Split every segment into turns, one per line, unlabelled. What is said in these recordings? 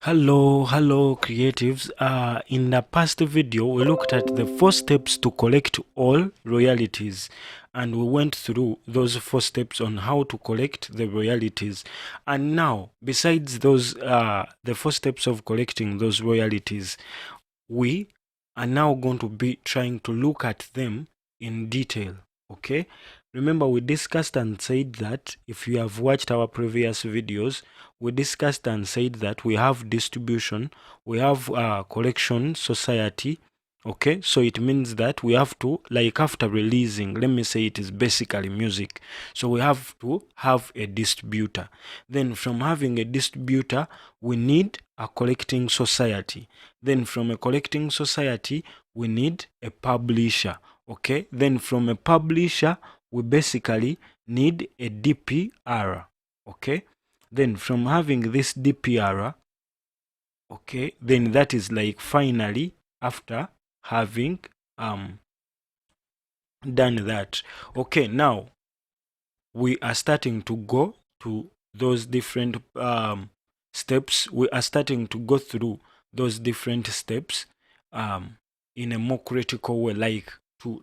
Hello creatives. In the past video we looked at the 4 steps to collect all royalties, and we went through those 4 steps on how to collect the royalties. And now, besides those the 4 steps of collecting those royalties, we are now going to be trying to look at them in detail. Okay, remember we discussed and said that if you have watched our previous videos, we discussed and said that we have distribution, we have collection society. Okay, so it means that we have to, like, after releasing, let me say it is basically music, so we have to have a distributor. Then from having a distributor, we need a collecting society. Then from a collecting society, we need a publisher. Okay, then from a publisher, we basically need a DPR. Okay, then from having this DPR, okay, then that is like finally after having done that. Okay, now we are starting to go to those different steps. We are starting to go through those different steps in a more critical way, like to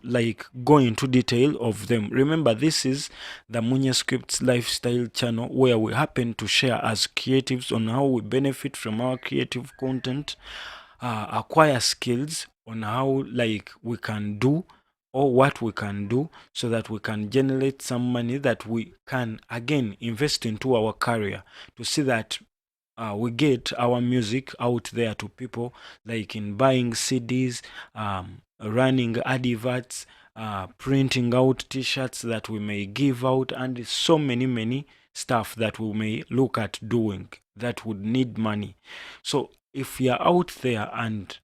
go into detail of them. Remember, this is the Munya Scripts lifestyle channel, where we happen to share as creatives on how we benefit from our creative content, acquire skills on how we can do, or what we can do, so that we can generate some money that we can again invest into our career, to see that we get our music out there to people, like in buying CDs, running adverts, printing out t-shirts that we may give out, and so many stuff that we may look at doing that would need money. So if you're out there and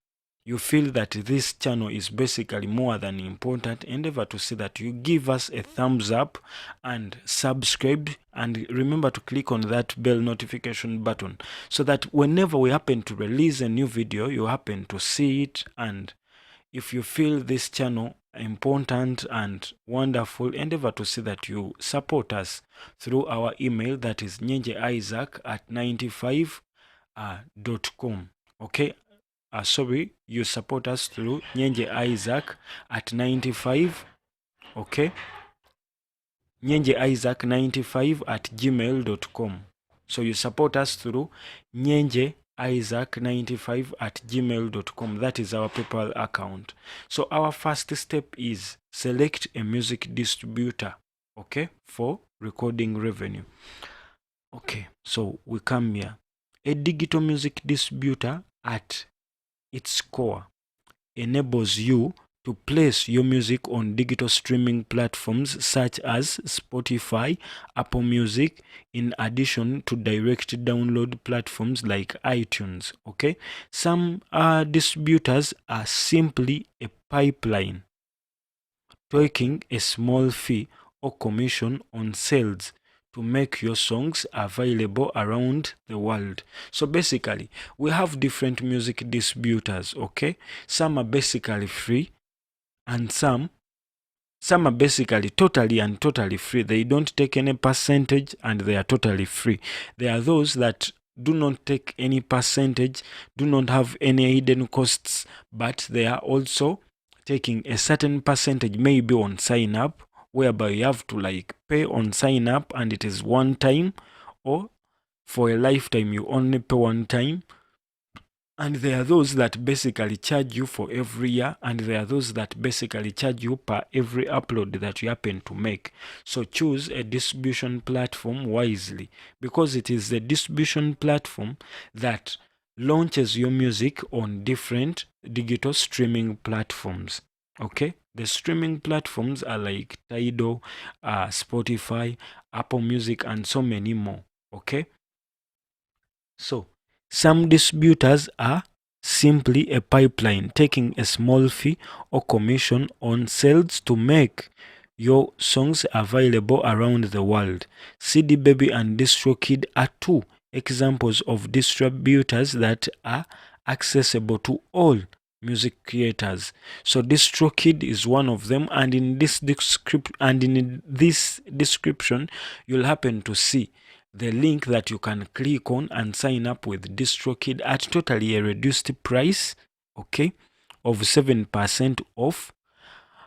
you feel that this channel is basically more than important, endeavor to see that you give us a thumbs up and subscribe, and remember to click on that bell notification button, so that whenever we happen to release a new video, you happen to see it. And if you feel this channel important and wonderful, endeavor to see that you support us through our email, that is nyenjeisaac@95.com. Okay, sorry, you support us through nyenjeisaac@95. okay, nyenjeisaac95@gmail.com. so you support us through nyenjeisaac95@gmail.com. that is our PayPal account. So our first step is select a music distributor, okay, for recording revenue. Okay, so we come here. A digital music distributor at its core enables you to place your music on digital streaming platforms such as Spotify, Apple Music, in addition to direct download platforms like iTunes. Okay, some distributors are simply a pipeline, taking a small fee or commission on sales to make your songs available around the world. So basically, we have different music distributors. Okay, some are basically free, and some are basically totally free. They don't take any percentage, and they are totally free. There are those that do not take any percentage, do not have any hidden costs, but they are also taking a certain percentage, maybe on sign up, whereby you have to pay on sign up, and it is one time, or for a lifetime you only pay one time. And there are those that basically charge you for every year, and there are those that basically charge you per every upload that you happen to make. So choose a distribution platform wisely, because it is the distribution platform that launches your music on different digital streaming platforms. Okay, the streaming platforms are like Tidal, Spotify, Apple Music, and so many more. Okay, so some distributors are simply a pipeline, taking a small fee or commission on sales to make your songs available around the world. CD Baby and Distrokid are two examples of distributors that are accessible to all music creators. So Distrokid is one of them, and in this description you'll happen to see the link that you can click on and sign up with Distrokid at totally a reduced price, okay, of 7% off.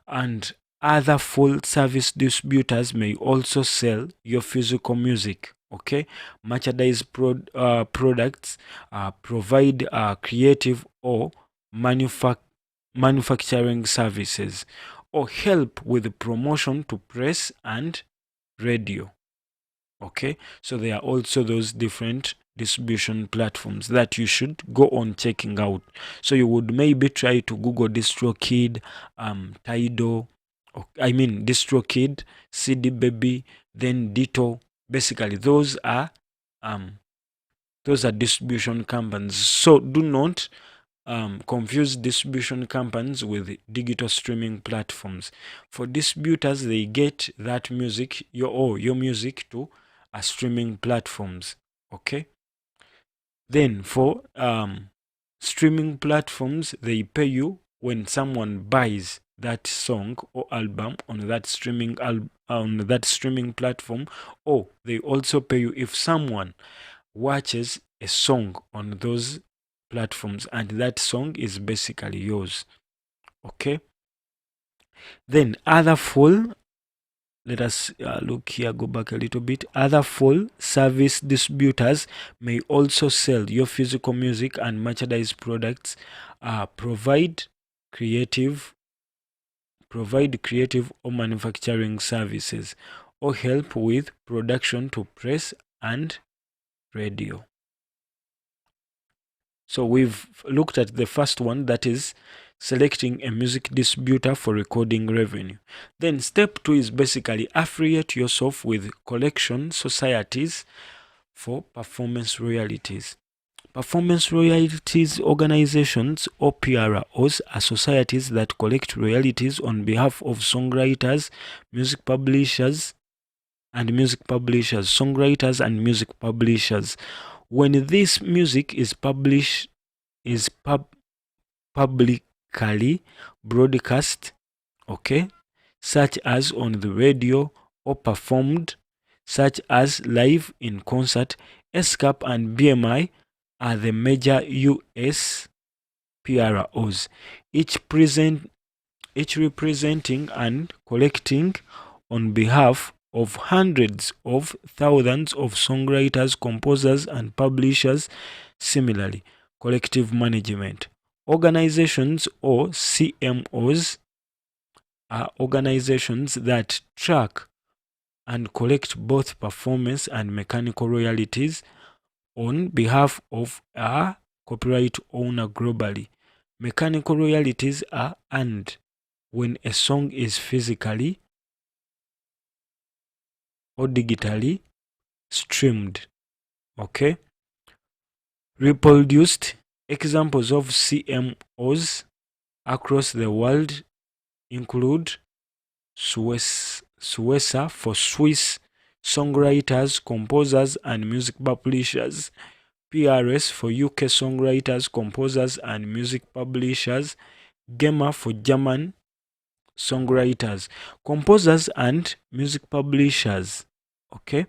And other full service distributors may also sell your physical music, okay. Merchandise products, provide creative or manufacturing services, or help with promotion to press and radio. Okay, so there are also those different distribution platforms that you should go on checking out. So you would maybe try to Google Distrokid, Tidal, Distrokid, CD Baby, then Ditto. Basically, those are distribution companies. So do not confuse distribution companies with digital streaming platforms. For distributors, they get that music, your music, to streaming platforms. Okay. Then for streaming platforms, they pay you when someone buys that song or album on that streaming platform, or they also pay you if someone watches a song on those platforms and that song is basically yours. Okay. Then other full, let us look here, go back a little bit. Other full service distributors may also sell your physical music and merchandise products, provide creative or manufacturing services, or help with production to press and radio. So we've looked at the first one, that is selecting a music distributor for recording revenue. Then step 2 is basically affiliate yourself with collection societies for performance royalties. Performance royalties organizations, or PROs, are societies that collect royalties on behalf of songwriters, music publishers, songwriters and music publishers. When this music is publicly broadcast, okay, such as on the radio, or performed, such as live in concert, SCAP and BMI are the major US PROs, each representing and collecting on behalf of hundreds of thousands of songwriters, composers, and publishers. Similarly, collective management organizations, or CMOs, are organizations that track and collect both performance and mechanical royalties on behalf of a copyright owner globally. Mechanical royalties are earned when a song is physically or digitally streamed. Okay. Reproduced. Examples of CMOs across the world include Suessa for Swiss songwriters, composers, and music publishers, PRS for UK songwriters, composers, and music publishers, GEMA for German songwriters, composers, and music publishers. Okay.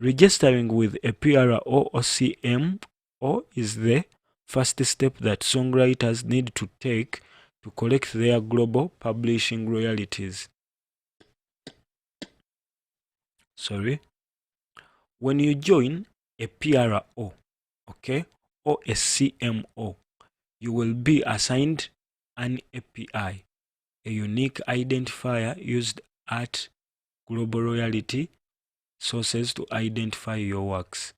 Registering with a PRO or CMO is the first step that songwriters need to take to collect their global publishing royalties. When you join a PRO, okay, or a CMO, you will be assigned an API, a unique identifier used at global royalty sources to identify your works.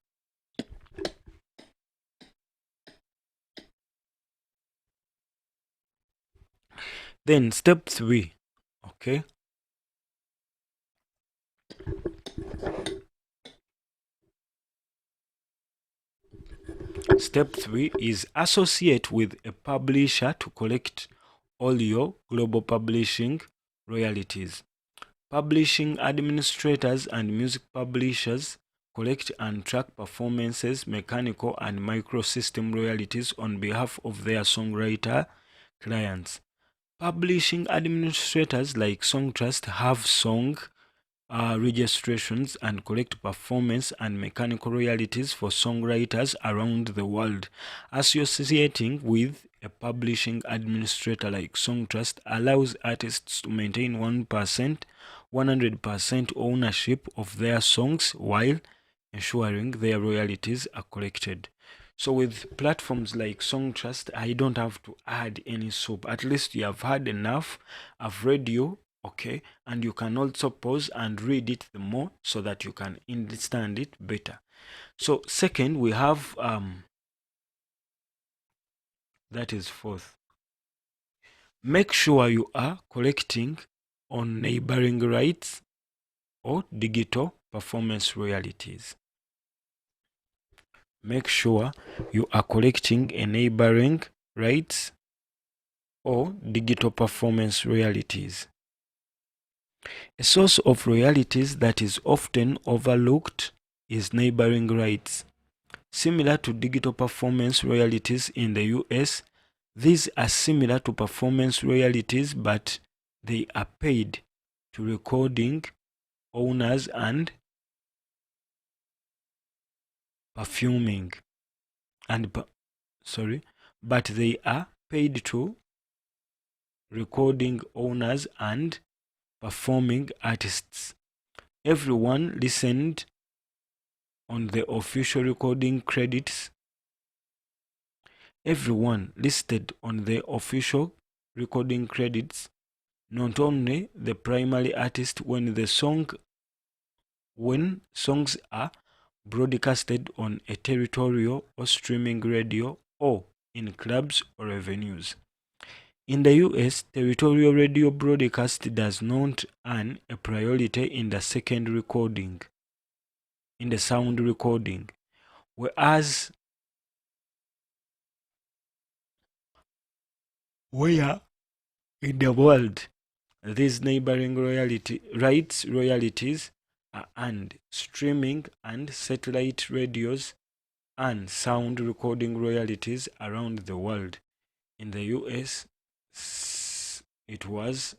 Then step 3, okay. Step 3 is associate with a publisher to collect all your global publishing royalties. Publishing administrators and music publishers collect and track performances, mechanical and microsystem royalties on behalf of their songwriter clients. Publishing administrators like Songtrust have song registrations and collect performance and mechanical royalties for songwriters around the world. Associating with a publishing administrator like Songtrust allows artists to maintain 100% ownership of their songs while ensuring their royalties are collected. So with platforms like Songtrust, I don't have to add any soap. At least you have had enough. I've read you, okay, and you can also pause and read it the more so that you can understand it better. So second, we have that is fourth. Make sure you are collecting on neighboring rights or digital performance royalties. Make sure you are collecting a neighboring rights or digital performance royalties. A source of royalties that is often overlooked is neighboring rights. Similar to digital performance royalties in the US, these are similar to performance royalties, but they are paid to recording owners and performing but they are paid to recording owners and performing artists. Everyone listed on the official recording credits. Everyone listed on the official recording credits, not only the primary artist when songs are broadcasted on a territorial or streaming radio or in clubs or venues. In the US, territorial radio broadcast does not earn a priority in the second recording, in the sound recording, whereas where in the world these neighboring royalties are earned. Streaming and satellite radios earn sound recording royalties around the world. In the US, it was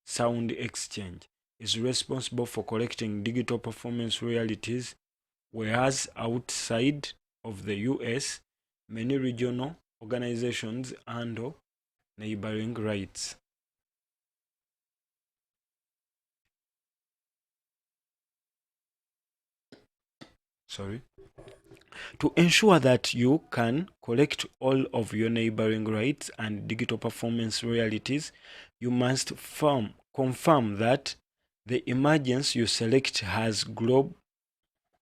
Sound Exchange is responsible for collecting digital performance royalties, whereas outside of the US, many regional organizations handle neighboring rights. To ensure that you can collect all of your neighboring rights and digital performance royalties, you must confirm that the emergence you select has global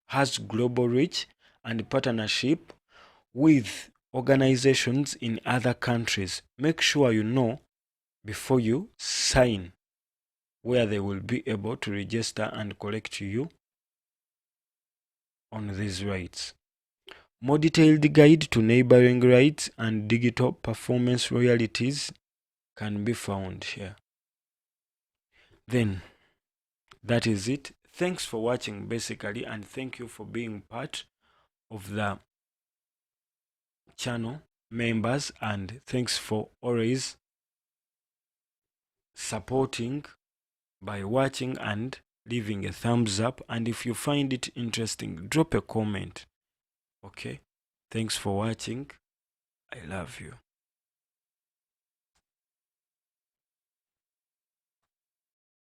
reach and partnership with organizations in other countries. Make sure you know before you sign where they will be able to register and collect you on these rights. More detailed guide to neighboring rights and digital performance royalties can be found here. Then, that is it. Thanks for watching basically, and thank you for being part of the channel members, and thanks for always supporting by watching and leaving a thumbs up. And if you find it interesting, drop a comment. Okay, thanks for watching. I love you.